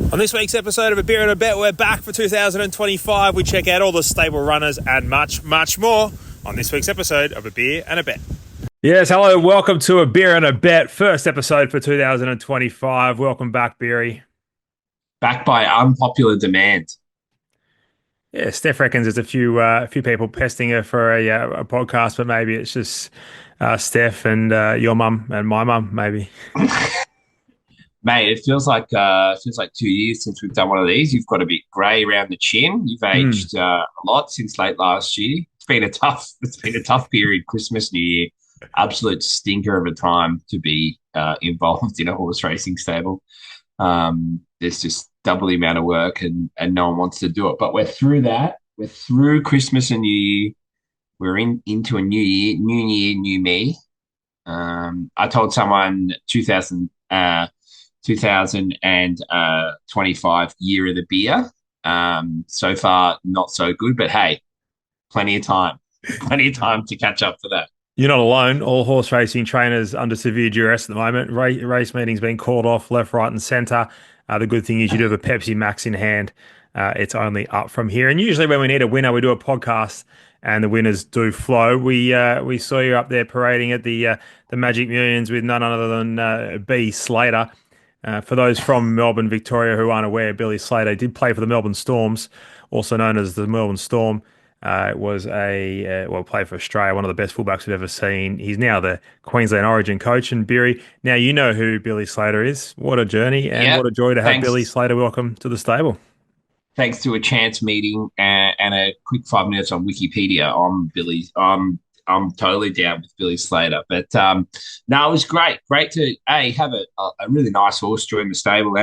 On this week's episode of A Beer and a Bet, we're back for 2025. We check out all the stable runners and much, much more on this week's episode of A Beer and a Bet. Yes, hello, welcome to A Beer and a Bet, first episode for 2025. Welcome back, Beery. Back by unpopular demand. Yeah, Steph reckons there's a few people pesting her for a podcast, but maybe it's just Steph and your mum and my mum, maybe. Mate, it feels like 2 years since we've done one of these. You've got a bit grey around the chin. You've Mm. aged a lot since late last year. It's been a tough period. Christmas, New Year, absolute stinker of a time to be involved in a horse racing stable. There's just double the amount of work, and no one wants to do it. But we're through that. We're through Christmas and New Year. We're into a new year, new me. I told someone 2025 year of the beer. So far, not so good, but hey, plenty of time, plenty of time to catch up for that. You're not alone. All horse racing trainers under severe duress at the moment. Race meetings being called off left, right, and centre. The good thing is you do have a Pepsi Max in hand. It's only up from here. And usually when we need a winner, we do a podcast, and the winners do flow. We saw you up there parading at the Magic Millions with none other than Billy Slater. For those from Melbourne, Victoria, who aren't aware, Billy Slater did play for the Melbourne Storms, also known as the Melbourne Storm. Was played for Australia, one of the best fullbacks we've ever seen. He's now the Queensland Origin coach. And Beery, now you know who Billy Slater is. What a journey and what Yep. a joy to have Billy Thanks. Slater welcome to the stable. Thanks to a chance meeting and a quick 5 minutes on Wikipedia, I'm totally down with Billy Slater. But no, it was great to have a really nice horse join the stable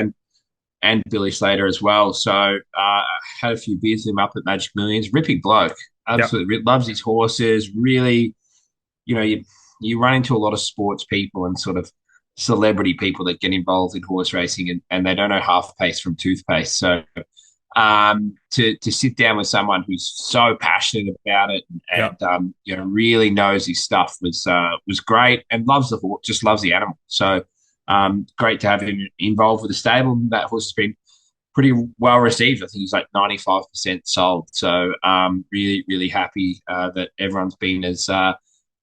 and Billy Slater as well. So had a few beers with him up at Magic Millions. Ripping bloke, Yep. absolutely loves his horses. Really, you run into a lot of sports people and sort of celebrity people that get involved in horse racing and they don't know half pace from toothpaste. So to sit down with someone who's so passionate about it Yep. and really knows his stuff was great and loves the horse, just loves the animal. So great to have him involved with the stable. That horse has been pretty well received. I think he's like 95% sold. So really happy that everyone's been as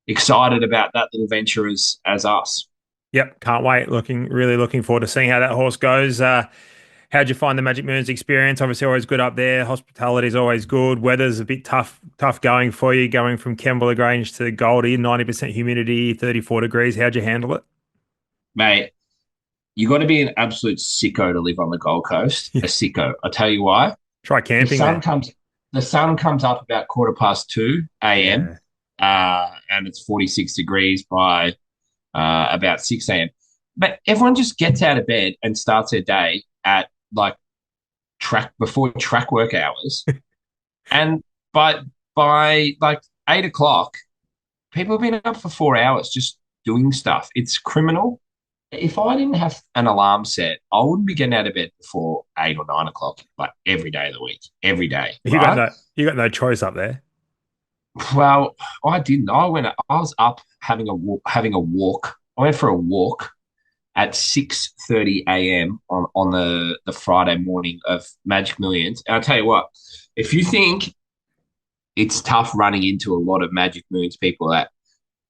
excited about that little venture as us. Yep. Can't wait. Really looking forward to seeing how that horse goes. How'd you find the Magic Moons experience? Obviously, always good up there. Hospitality is always good. Weather's a bit tough going for you, going from Kembla Grange to Goldie, 90% humidity, 34 degrees. How'd you handle it? Mate, you got to be an absolute sicko to live on the Gold Coast. A sicko. I'll tell you why. Try The camping sun there. comes the sun comes up about 2:15 a.m. Yeah. And it's 46 degrees by about 6 a.m. But everyone just gets out of bed and starts their day at like track work hours. And by like 8 o'clock, people have been up for 4 hours just doing stuff. It's criminal. If I didn't have an alarm set, I wouldn't be getting out of bed before 8 or 9 o'clock, like every day of the week, every day, You got right? no choice up there. Well, I didn't. I was up having a walk. I went for a walk at 6:30 a.m. on the Friday morning of Magic Millions. And I'll tell you what, if you think it's tough running into a lot of Magic Millions people at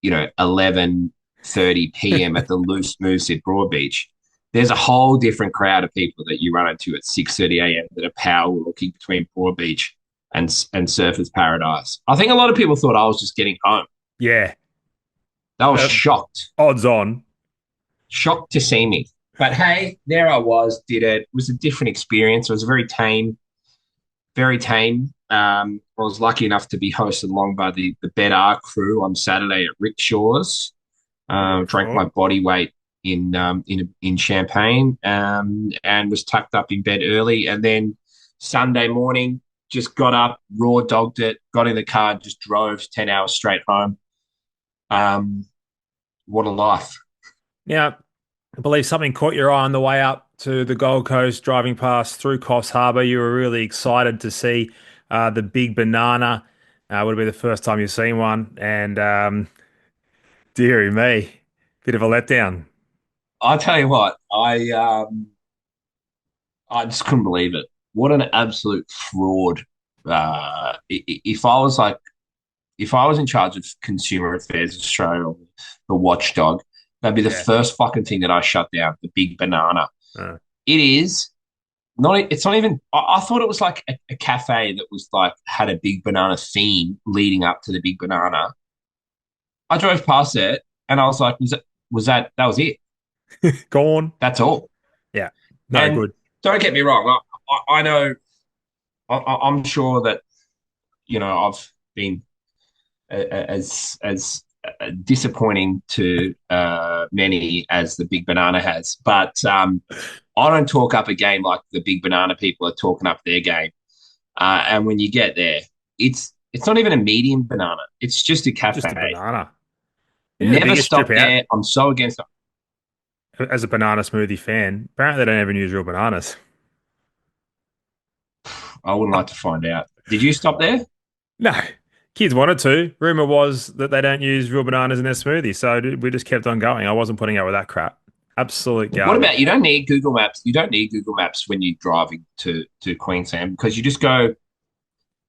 11:30 p.m. at the Loose Moose at Broadbeach, there's a whole different crowd of people that you run into at 6:30 a.m. that are power walking between Broadbeach and Surfers Paradise. I think a lot of people thought I was just getting home. Yeah. They were Uh, Odds on. shocked to see me. But hey, there I was, did it. It was a different experience. It was very tame, very tame. I was lucky enough to be hosted along by the Better crew on Saturday at Rickshaw's. Drank my Beautiful. body weight in champagne, and was tucked up in bed early. And then Sunday morning, just got up, raw dogged it, got in the car, and just drove 10 hours straight home. Um, what a life! Now, I believe something caught your eye on the way up to the Gold Coast, driving past through Coffs Harbour. You were really excited to see the big banana. Would be the first time you've seen one, and dearie me, bit of a letdown. I tell you what, I just couldn't believe it. What an absolute fraud. If I was like, if I was in charge of Consumer Affairs Australia, or the watchdog, that'd be the Yeah. first fucking thing that I shut down. The big banana. Uh, It is not. It's not even. I thought it was like a cafe that was like had a big banana theme leading up to the big banana. I drove past it and I was like, that was it? gone. That's all. Yeah. No And good. don't get me wrong. I know. I'm sure that I've been as disappointing to many as the big banana has, but I don't talk up a game like the big banana people are talking up their game. And when you get there, it's not even a medium banana. It's just a Just a cafe. banana. Yeah, the Never biggest strip stop out there. I'm so against it. as a banana smoothie fan. Apparently, they don't even use real bananas. I wouldn't like to find out. Did you stop there? No, kids wanted to. Rumor was that they don't use real bananas in their smoothies, so we just kept on going. I wasn't putting up with that crap. Absolute What about garbage. you? Don't need Google Maps. You don't need Google Maps when you're driving to Queensland because you just go.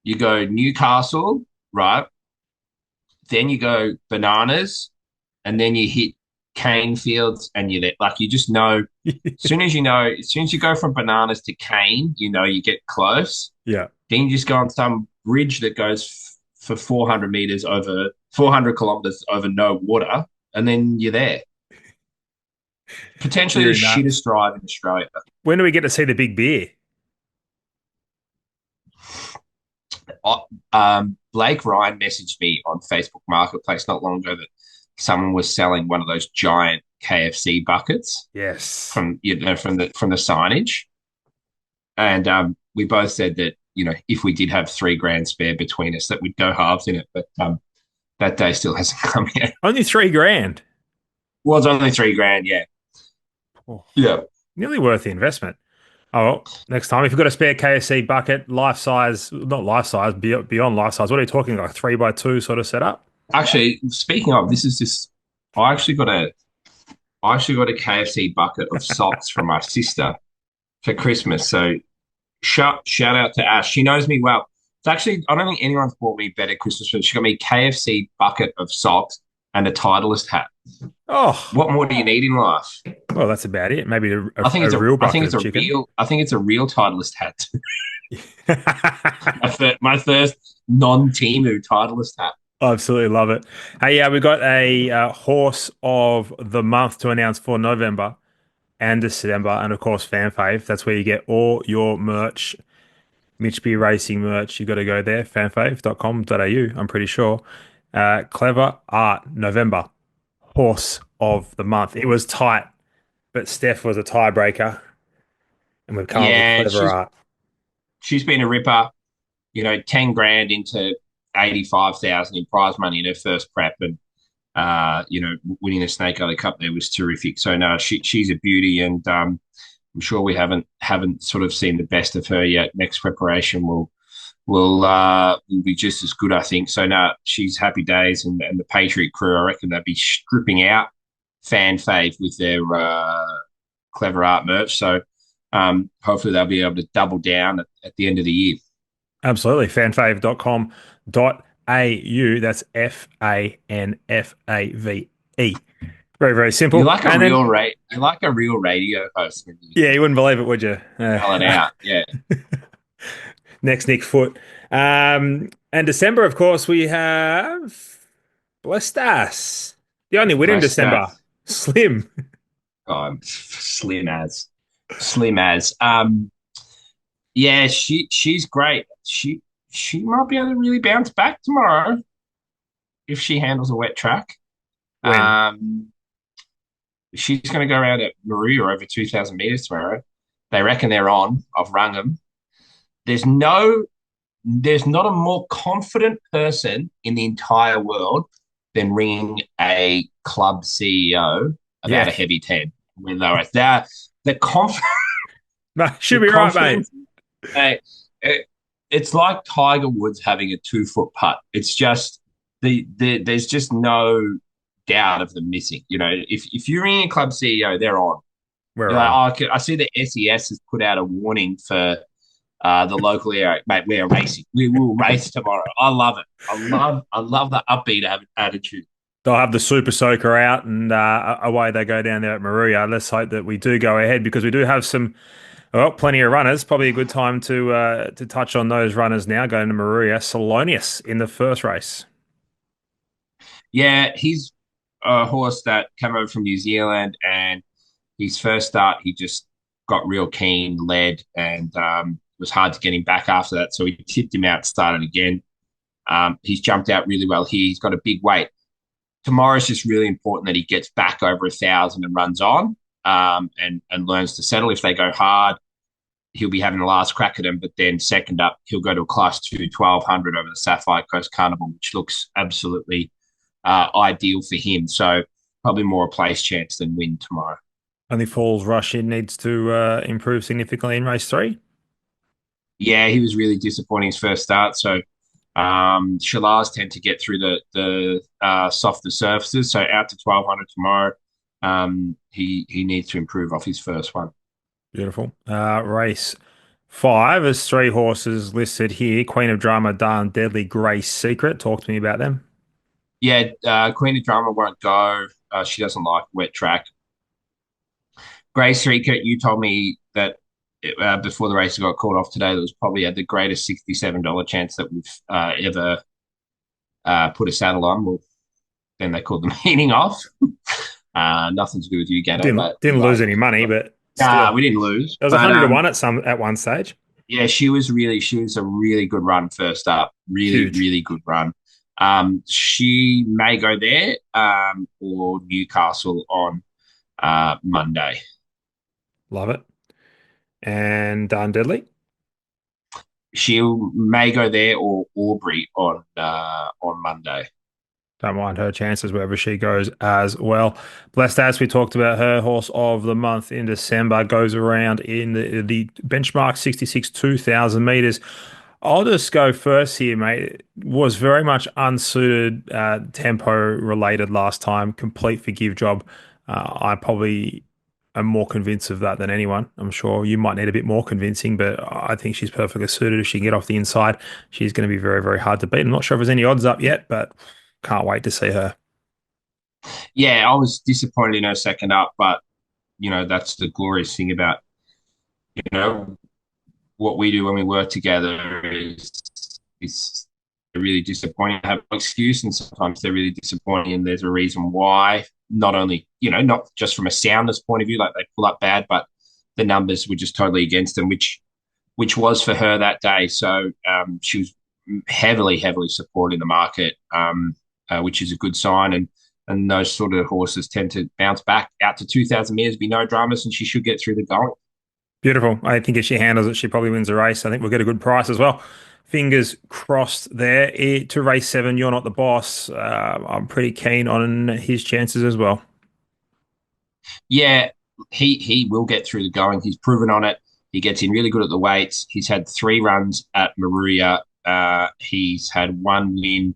You go Newcastle, right? Then you go bananas, and then you hit cane fields, and you're there. Like you just know. As soon as you go from bananas to cane, you get close. Yeah. Then you just go on some bridge that goes for 400 meters over 400 kilometers over no water, and then you're there. Potentially the You're nuts. shittest drive in Australia. When do we get to see the big beer? Blake Ryan messaged me on Facebook Marketplace not long ago that someone was selling one of those giant KFC buckets Yes. from the signage, and we both said that if we did have 3 grand spare between us, that we'd go halves in it. But that day still hasn't come yet. Only 3 grand. Well, it's only 3 grand. Yeah, Oh, yeah. nearly worth the investment. Oh, well, next time, if you've got a spare KFC bucket, life size, not life size, beyond life size, what are you talking like 3x2 sort of setup? Actually, speaking of, this is just. I actually got a KFC bucket of socks from my sister for Christmas. So shout out to Ash. She knows me well. It's actually I don't think anyone's bought me better Christmas presents. She got me a KFC bucket of socks and a Titleist hat. Oh, What more do you need in life? well, that's about it. Maybe I a real think bucket it's of a chicken. real I think it's a real Titleist hat. My first non-Timu Titleist hat. Absolutely love it. Hey, yeah, we got a horse of the month to announce for November and December, and of course, FanFave. That's where you get all your merch, Mitch B Racing merch. You got to go there, fanfave.com.au, I'm pretty sure. Clever Art, November, horse of the month. It was tight, but Steph was a tiebreaker, and we've come up with Yeah, Clever Art. she's been a ripper. 10 grand into 85,000 in prize money in her first prep, and winning the Snake Island Cup there was terrific. So no, she's a beauty, and I'm sure we haven't sort of seen the best of her yet. Next preparation will be just as good, I think. So no, she's happy days, and the Patriot crew, I reckon they'll be stripping out fan fave with their clever art merch. So hopefully they'll be able to double down at the end of the year. Absolutely. Fanfave.com.au. That's FANFAVE. Very, very You're simple. like a And then, real you're like a real radio host when you yeah, you wouldn't believe it, would you? spell it out. Yeah. Next, Nick Foot. And December, of course, we have Blessed Us. The only winner in Bless December. that. Slim. I'm slim as. Yeah, she's great. She might be able to really bounce back tomorrow if she handles a wet track. When? Um, she's going to go around at Maria over 2,000 meters tomorrow. They reckon they're on. I've rung them. There's no, there's not a more confident person in the entire world than ringing a club CEO about Yeah. a heavy 10 when they're the conf No, the should be right, mate. confidence. It's like Tiger Woods having a 2 foot putt. It's just there's just no doubt of them missing. If you're ringing a club CEO, they're on. We're You're like, on. oh, I see the SES has put out a warning for the local area. Mate, we are racing. We will race tomorrow. I love it. I love the upbeat attitude. They'll have the Super Soaker out, and away they go down there at Maruya. Let's hope that we do go ahead because we do have some, well, plenty of runners. Probably a good time to touch on those runners now. Going to Maruya, Salonius in the first race. Yeah, he's a horse that came over from New Zealand, and his first start, he just got real keen, led, and it was hard to get him back after that. So he tipped him out, started again. He's jumped out really well here. He's got a big weight. Tomorrow's just really important that he gets back over 1,000 and runs on, and learns to settle. If they go hard, he'll be having the last crack at him. But then second up, he'll go to a class 2 1,200 over the Sapphire Coast Carnival, which looks absolutely ideal for him. So probably more a place chance than win tomorrow. Only Falls Rush in needs to improve significantly in race three. Yeah, he was really disappointing his first start. So Shalars tend to get through the softer surfaces. So out to 1,200 tomorrow. He needs to improve off his first one. Beautiful. Race five. There's three horses listed here. Queen of Drama, Darn Deadly, Grace Secret. Talk to me about them. Yeah, Queen of Drama won't go. She doesn't like wet track. Grace Secret, you told me that before the race got called off today, that was probably at the greatest $67 chance that we've ever put a saddle on. Well, then they called the meeting off. Nothing to do with you, Gano, but Didn't lose any money, but still, we didn't lose. it was But 100 to 1 at one stage. yeah, she was a really good run first up. Really, Huge. really good run. She may go there or Newcastle on Monday. Love it. And Darn Deadly. She may go there or Aubrey on Monday. Don't mind her chances wherever she goes as well. Blessed As we talked about, her horse of the month in December goes around in the benchmark 66 2,000 meters. I'll just go first here, mate. Was very much unsuited, tempo related last time. Complete forgive job. I probably am more convinced of that than anyone. I'm sure you might need a bit more convincing, but I think she's perfectly suited. If she can get off the inside, she's going to be very, very hard to beat. I'm not sure if there's any odds up yet, but can't wait to see her. Yeah, I was disappointed in her second up, but that's the glorious thing about you know what we do when we work together is really disappointing to have no excuse, and sometimes they're really disappointing, and there's a reason why. Not only not just from a soundness point of view, like they pull up bad, but the numbers were just totally against them, which was for her that day. So she was heavily, heavily supported in the market, which is a good sign. And those sort of horses tend to bounce back out to 2,000 meters, be no dramas, and she should get through the going. Beautiful. I think if she handles it, she probably wins the race. I think we'll get a good price as well. Fingers crossed there. To race seven, you're not the boss. I'm pretty keen on his chances as well. Yeah, he will get through the going. He's proven on it. He gets in really good at the weights. He's had 3 runs at Maruya. He's had 1 win,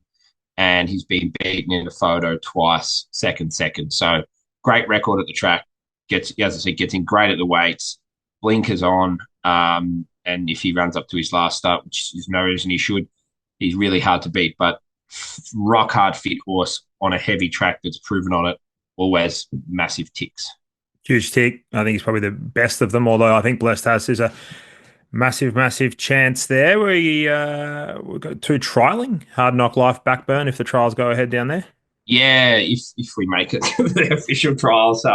and he's been beaten in a photo twice, second. So great record at the track. As I said, gets in great at the weights. Blinkers on. And if he runs up to his last start, which is no reason he should, he's really hard to beat. But rock hard fit horse on a heavy track that's proven on it. Always massive ticks. Huge tick. I think he's probably the best of them, although I think Blessed Has is a massive, massive chance there. We've got 2 trialing. Hard Knock Life, Backburn, if the trials go ahead down there. Yeah, if we make it to the official trials,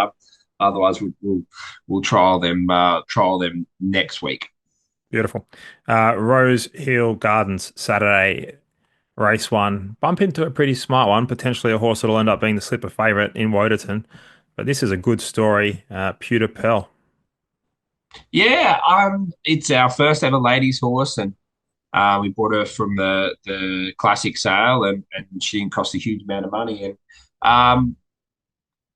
otherwise we'll trial them next week. Beautiful. Rosehill Gardens, Saturday, race 1. Bump into a pretty smart one, potentially a horse that'll end up being the slipper favourite in Woderton. But this is a good story. Pewter Pearl. Yeah, it's our first ever ladies horse, and we bought her from the classic sale, and she didn't cost a huge amount of money, and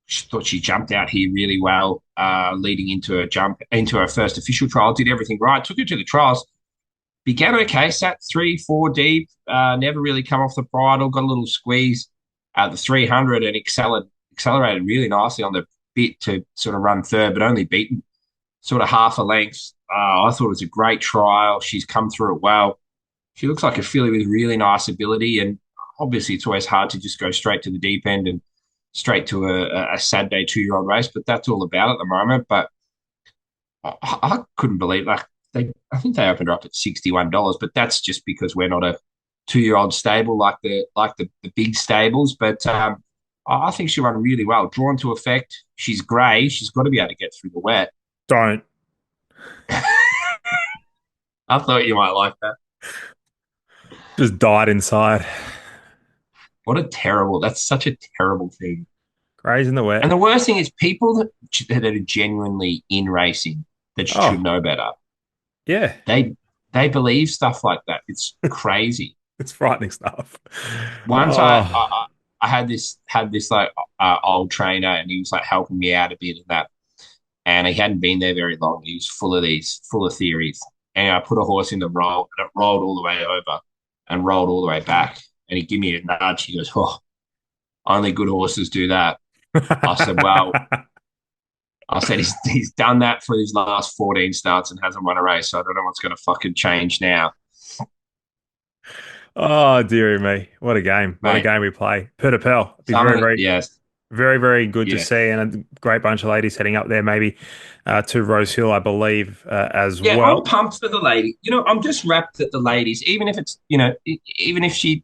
she thought she jumped out here really well, leading into her first official trial. Did everything right, took her to the trials, began okay, sat 3-4 deep, never really come off the bridle, got a little squeeze at the 300, and accelerated really nicely on the bit to sort of run third, but only beaten sort of half a length. I thought it was a great trial. She's come through it well. She looks like a filly with really nice ability, and obviously it's always hard to just go straight to the deep end and straight to a Saturday 2-year-old race, but that's all about at the moment. But I couldn't believe I think they opened her up at $61, but that's just because we're not a 2-year-old stable like the big stables. But I think she run really well. Drawn to effect. She's grey. She's got to be able to get through the wet. Don't. I thought you might like that. Just died inside. What a terrible. That's such a terrible thing. Grays in the And wet. the worst thing is people that are genuinely in racing that should Oh, know better. yeah. They believe stuff like that. It's crazy. It's frightening stuff. Once Oh. I had this like old trainer, and he was like helping me out a bit of that, and he hadn't been there very long. He was full of theories, and I put a horse in the roll, and it rolled all the way over, and rolled all the way back, and he gave me a nudge. He goes, "Oh, only good horses do that." I said, "Well." I said he's done that for his last 14 starts and hasn't won a race, so I don't know what's going to fucking change now, Oh, dearie me. What a game. What a mate. game we play. Pewter Pearl. Be very, Something, very, yes, very, very good to yeah, see. And a great bunch of ladies heading up there, maybe to Rosehill, I believe, as yeah. I'm well. pumped for the lady. I'm just wrapped at the ladies, even if it's even if she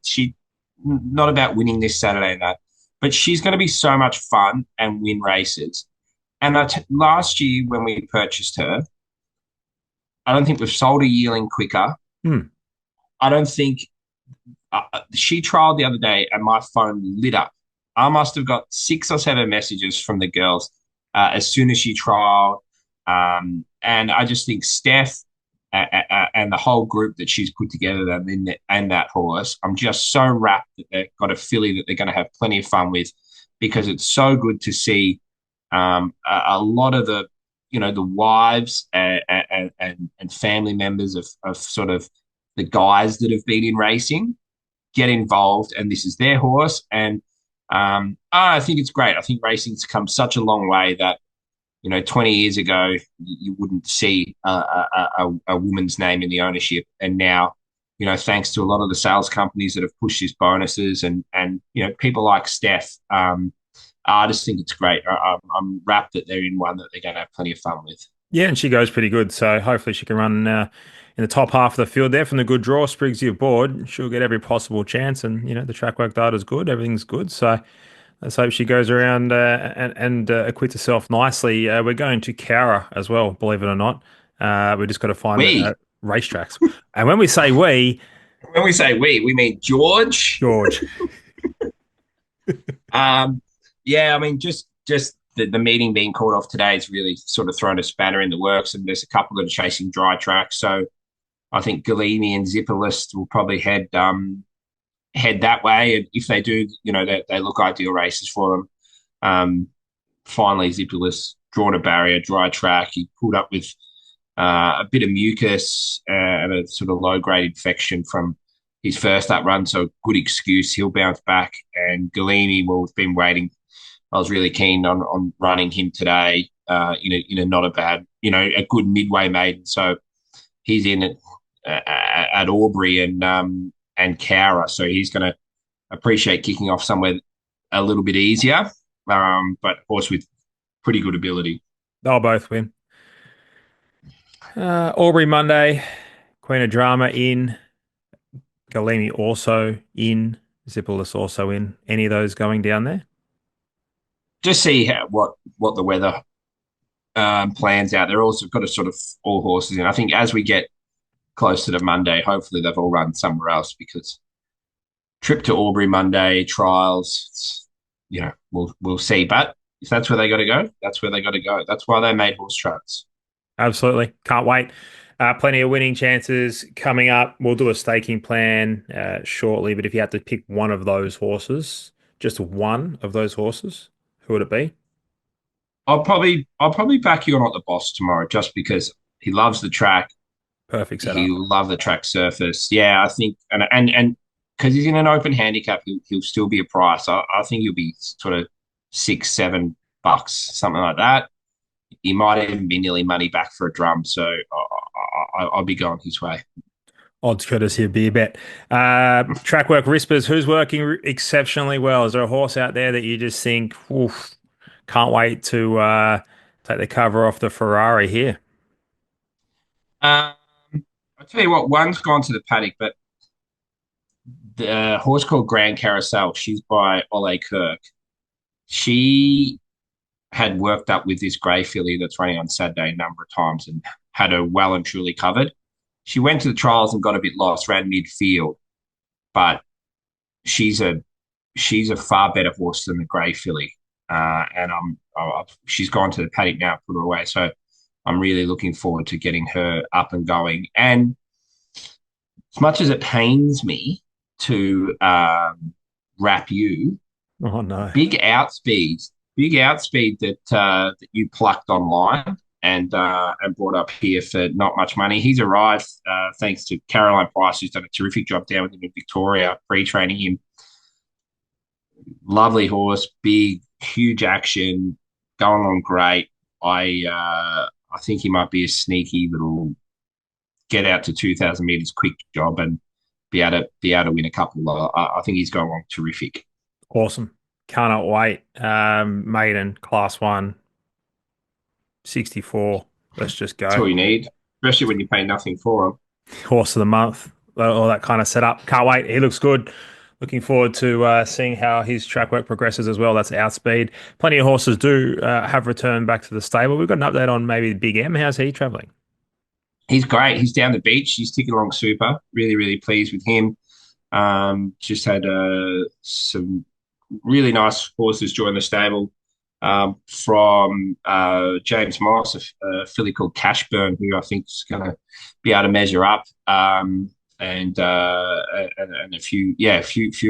not about winning this Saturday and that, but she's going to be so much fun and win races. And last year when we purchased her, I don't think we've sold a yearling quicker. Hmm. I don't think she trialed the other day and my phone lit up. I must have got 6 or 7 messages from the girls as soon as she trialed. And I just think Steph and the whole group that she's put together and that horse, I'm just so wrapped that they've got a filly that they're going to have plenty of fun with, because it's so good to see a lot of the wives and family members of sort of the guys that have been in racing get involved, and this is their horse. And I think it's great. I think racing's come such a long way that 20 years ago you wouldn't see a woman's name in the ownership, and now thanks to a lot of the sales companies that have pushed these bonuses and people like Steph. I just think it's great. I'm wrapped that they're in one that they're going to have plenty of fun with. Yeah, and she goes pretty good. So hopefully she can run in the top half of the field there from the good draw. Sprigs you aboard. She'll get every possible chance. And, the track work data's good. Everything's good. So let's hope she goes around and acquits herself nicely. We're going to Cowra as well, believe it or not. We just got to find We, racetracks. And when we say we, when we say we mean George. George. Yeah, I mean, just the meeting being called off today has really sort of thrown a spanner in the works, and there's a couple that are chasing dry tracks. So I think Galimi and Zipperlist will probably head that way, and if they do, they look ideal races for them. Finally, Zipperlist drawn a barrier, dry track. He pulled up with a bit of mucus and a sort of low grade infection from his first up run, so good excuse. He'll bounce back. And Galini, well, we've been waiting. I was really keen on running him today. Not a bad, a good midway maiden. So he's in at Albury and Cowra, so he's going to appreciate kicking off somewhere a little bit easier. But of course with pretty good ability. They'll both win. Aubrey Monday, Queen of Drama in. Galimi also in. Zipperless also in. Any of those going down there? Just see what the weather plans out. They're also got a sort of all horses in. I think as we get closer to Monday, hopefully they've all run somewhere else, because trip to Albury Monday trials, we'll see. But if that's where they got to go, that's where they got to go. That's why they made horse trucks. Absolutely. Can't wait. Plenty of winning chances coming up. We'll do a staking plan shortly, but if you had to pick one of those horses, just one of those horses, who would it be? I'll probably back you on at the boss tomorrow, just because he loves the track. Perfect setup. He'll love the track surface. Yeah, I think, and because he's in an open handicap, he'll still be a price. I think he'll be sort of 6, 7 bucks, something like that. He might even be nearly money back for a drum. So I'll be going his way. Odds courtesy of beer bet. Trackwork Whispers, who's working exceptionally well? Is there a horse out there that you just think, oof, can't wait to take the cover off the Ferrari here? Um, I'll tell you what, one's gone to the paddock, but the horse called Grand Carousel, she's by Ole Kirk. She had worked up with this grey filly that's running on Saturday a number of times and had her well and truly covered. She went to the trials and got a bit lost, ran midfield, but she's a she's a far better horse than the grey filly. And she's gone to the paddock now, put her away. So I'm really looking forward to getting her up and going. And as much as it pains me to wrap you, Oh no. big outspeed that you plucked online and brought up here for not much money. He's arrived thanks to Caroline Price, who's done a terrific job down with him in Victoria, pre-training him. Lovely horse, big, huge action, going on great. I think he might be a sneaky little get out to 2,000 meters quick job and be able to win a couple. I think he's going along terrific. Awesome. Cannot wait. Maiden, class one, 64. Let's just That's go. all you need, especially when you pay nothing for him. Horse of the month, all that kind of setup. Can't wait. He looks good. Looking forward to seeing how his track work progresses as well. That's outspeed. Plenty of horses do have returned back to the stable. We've got an update on maybe Big M. How's he travelling? He's great. He's down the beach. He's ticking along super. Really, really pleased with him. Just had some really nice horses join the stable from James Moss, a filly called Cashburn, who I think is going to be able to measure up. And a few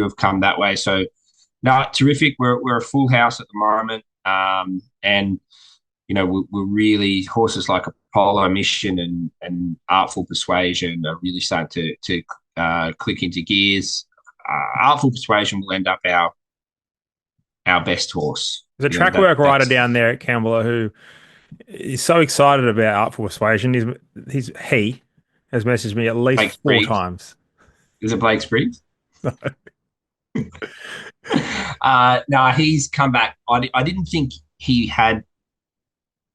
have come that way. So no, terrific. We're a full house at the moment, and we're really horses like Apollo Mission and Artful Persuasion are really starting to click into gears. Artful Persuasion will end up our best horse. There's a You know, track work rider that's down there at Campbell who is so excited about Artful Persuasion. He has messaged me at Blake least four Spriggs. times. Is it Blake Spriggs? No, he's come back. I didn't think he had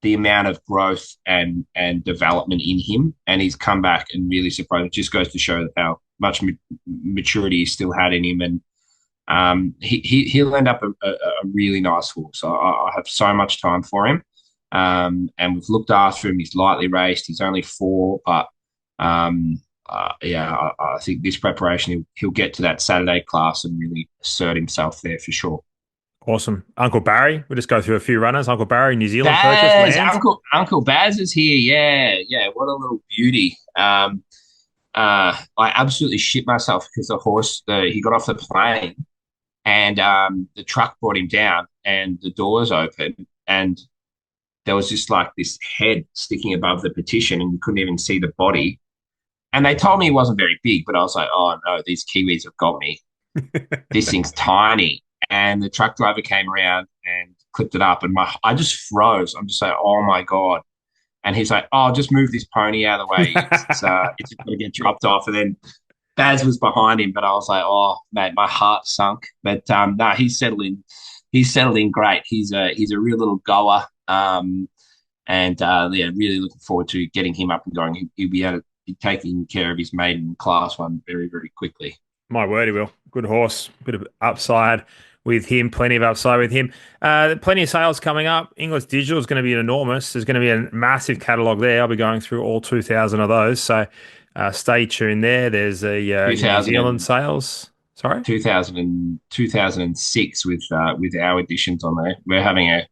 the amount of growth and development in him, and he's come back and really surprised. It just goes to show how much maturity he still had in him, and he'll end up a really nice horse. I have so much time for him, and we've looked after him. He's lightly raced. He's only 4, but I think this preparation he'll get to that Saturday class and really assert himself there for sure. Awesome. Uncle Barry, we'll just go through a few runners. Uncle Barry, New Zealand purchase Baz, lands. Uncle Baz is here. Yeah, yeah. What a little beauty. I absolutely shit myself because he got off the plane and the truck brought him down and the doors open and there was just like this head sticking above the petition and you couldn't even see the body. And they told me he wasn't very big, but I was like, oh no, these Kiwis have got me. This thing's tiny. And the truck driver came around and clipped it up and I just froze. I'm just like, oh my God. And he's like, oh, just move this pony out of the way. It's going to get dropped off. And then Baz was behind him, but I was like, oh, mate, my heart sunk. But no, he's settled in. He's settled in great. He's a real little goer. Really looking forward to getting him up and going. He'll be able to be taking care of his maiden class one very, very quickly. My word, he will. Good horse. Bit of upside with him. Plenty of upside with him. Plenty of sales coming up. English Digital is going to be enormous. There's going to be a massive catalogue there. I'll be going through all 2,000 of those. So stay tuned there. There's a New Zealand sales. Sorry? 2006 with our additions on there. We're having a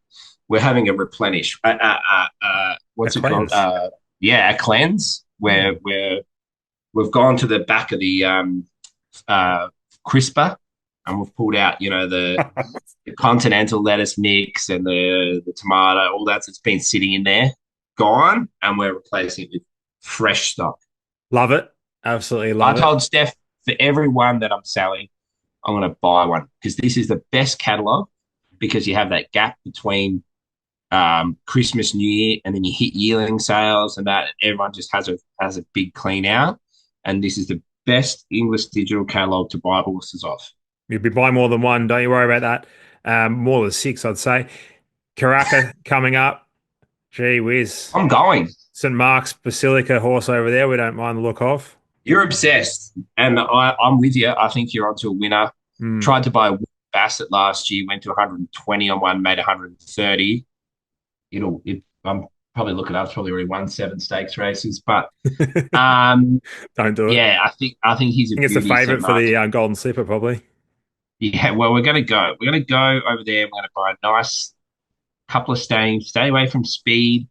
replenish. What's A it called? cleanse. A cleanse where we've gone to the back of the crisper and we've pulled out, the continental lettuce mix and the tomato, all that's been sitting in there, gone, and we're replacing it with fresh stock. Love it. Absolutely I love it. told Steph for every one that I'm selling, I'm going to buy one because this is the best catalog because you have that gap between Christmas, New Year, and then you hit yearling sales and that. Everyone just has a big clean out, and this is the best English digital catalog to buy horses off. You'll be buying more than one. Don't you worry about that. More than six, I'd say. Karaka coming up. Gee whiz. I'm going. St. Mark's Basilica horse over there. We don't mind the look of. You're obsessed, and I'm with you. I think you're onto a winner. Hmm. Tried to buy a Bassett last year, went to 120 on one, made 130. I'm probably looking up. It's probably already won 7 stakes races, but Don't do it. yeah, I think he's a I think it's the beauty. St. favourite for Mark's. the Golden Slipper, probably. Yeah, well, we're gonna go. We're gonna go over there. We're gonna buy a nice couple of stay away from speed,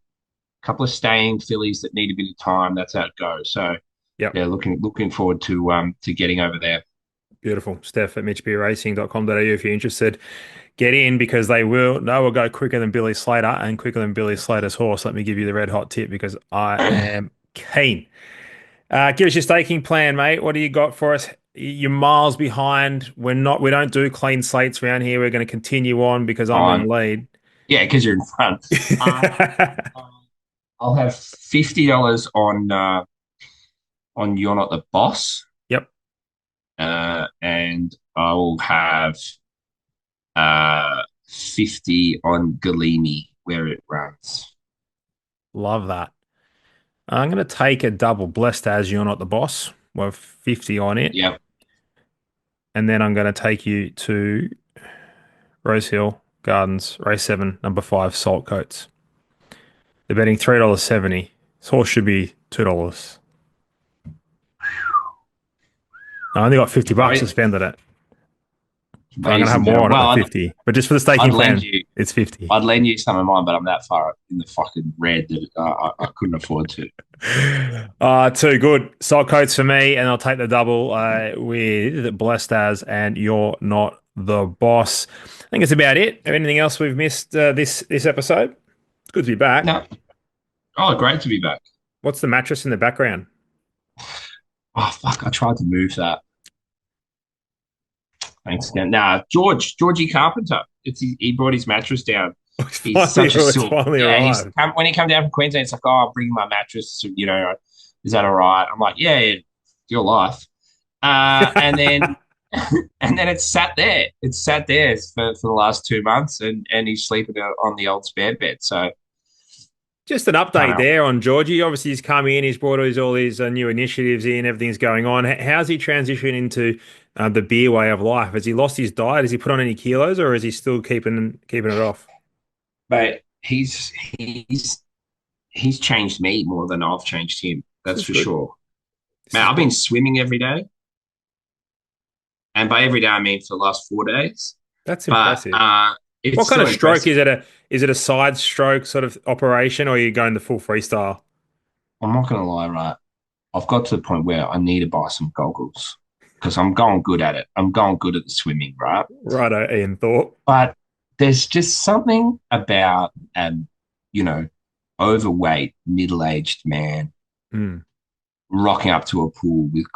couple of staying fillies that need a bit of time. That's how it goes. So Yep. yeah, looking forward to getting over there. Beautiful. Steph at mitchbeerracing.com.au if you're interested. Get in because they will go quicker than Billy Slater and quicker than Billy Slater's horse. Let me give you the red hot tip because I am keen. Give us your staking plan, mate. What do you got for us? You're miles behind. We don't do clean slates around here. We're going to continue on because I'm in On the lead. Yeah, because you're in front. I'll have $50 on You're Not the Boss, Yep. and I will have 50 on Galimi where it runs. Love that. I'm going to take a double blessed as you're not the boss. We're 50 on it. Yep. And then I'm going to take you to Rosehill Gardens, race 7, number 5, Salt Coats. They're betting $3.70. This horse should be $2. I only got $50 to spend on it. But I'm going to have more on it than 50. But just for the staking plan, it's 50. I'd lend you some of mine, but I'm that far in the fucking red that I couldn't afford to. Too good. Salt Coats for me, and I'll take the double with Blessed As and You're Not the Boss. I think it's about it. Anything else we've missed this episode? It's good to be back. No. Oh, great to be back. What's the mattress in the background? Oh, fuck. I tried to move that. Thanks again. Nah, Georgie Carpenter. He brought his mattress down. He's such a silk. Yeah, when he come down from Queensland, it's like, oh, I'll bring my mattress. Is that all right? I'm like, yeah, your life. And then and then it's sat there. It's sat there for the last 2 months, and he's sleeping on the old spare bed. So just an update there on Georgie. Obviously, he's come in. He's brought all these new initiatives in. Everything's going on. How's he transitioned into the beer way of life? Has he lost his diet? Has he put on any kilos, or is he still keeping it off? But he's changed me more than I've changed him. That's for sure. Man, I've been swimming every day, and by every day I mean for the last 4 days. That's impressive. What kind of stroke is it? Is it a side stroke sort of operation, or are you going the full freestyle? I'm not going to lie, right? I've got to the point where I need to buy some goggles because I'm going good at it. I'm going good at the swimming, right? Righto, Ian Thorpe. But there's just something about overweight, middle-aged man rocking up to a pool with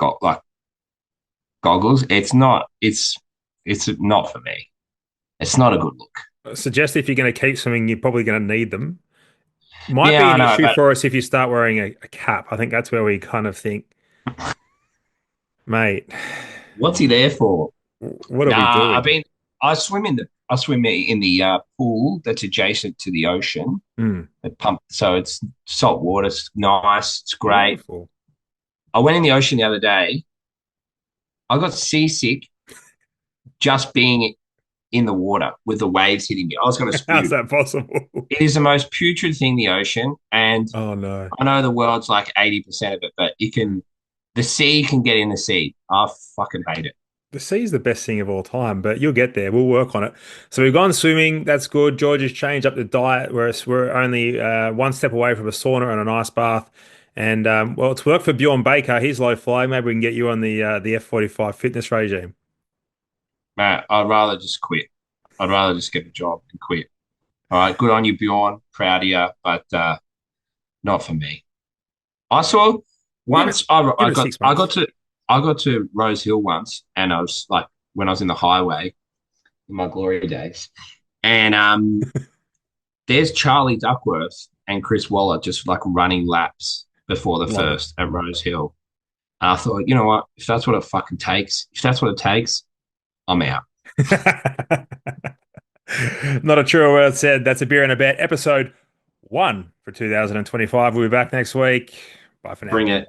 goggles. It's not for me. It's not a good look. I suggest if you're going to keep swimming, you're probably going to need them. Might be an issue for us if you start wearing a cap. I think that's where we kind of think, mate, what's he there for? What are we doing? I swim in the pool that's adjacent to the ocean. It so it's salt water. It's nice. It's great. Beautiful. I went in the ocean the other day. I got seasick just being in the water with the waves hitting me. I was going to spew. How's that possible? It is the most putrid thing, the ocean. And oh no, I know the world's like 80% of it, but the sea can get in the sea. I fucking hate it. The sea is the best thing of all time, but you'll get there. We'll work on it. So we've gone swimming. That's good. George has changed up the diet, whereas we're only one step away from a sauna and an ice bath. And well, it's worked for Bjorn Baker. He's low fly. Maybe we can get you on the F45 fitness regime. Matt, I'd rather just quit. I'd rather just get a job and quit. All right, good on you, Bjorn. Proud of you, but not for me. I saw once I got to Rosehill once, and I was like when I was in the highway in my glory days, and there's Charlie Duckworth and Chris Waller just like running laps before the Love it. first at Rosehill. And I thought, you know what? If that's what it fucking takes, if that's what it takes, I'm out. Not a true word said. That's a beer and a bet. Episode 1 for 2025. We'll be back next week. Bye for now. Bring it.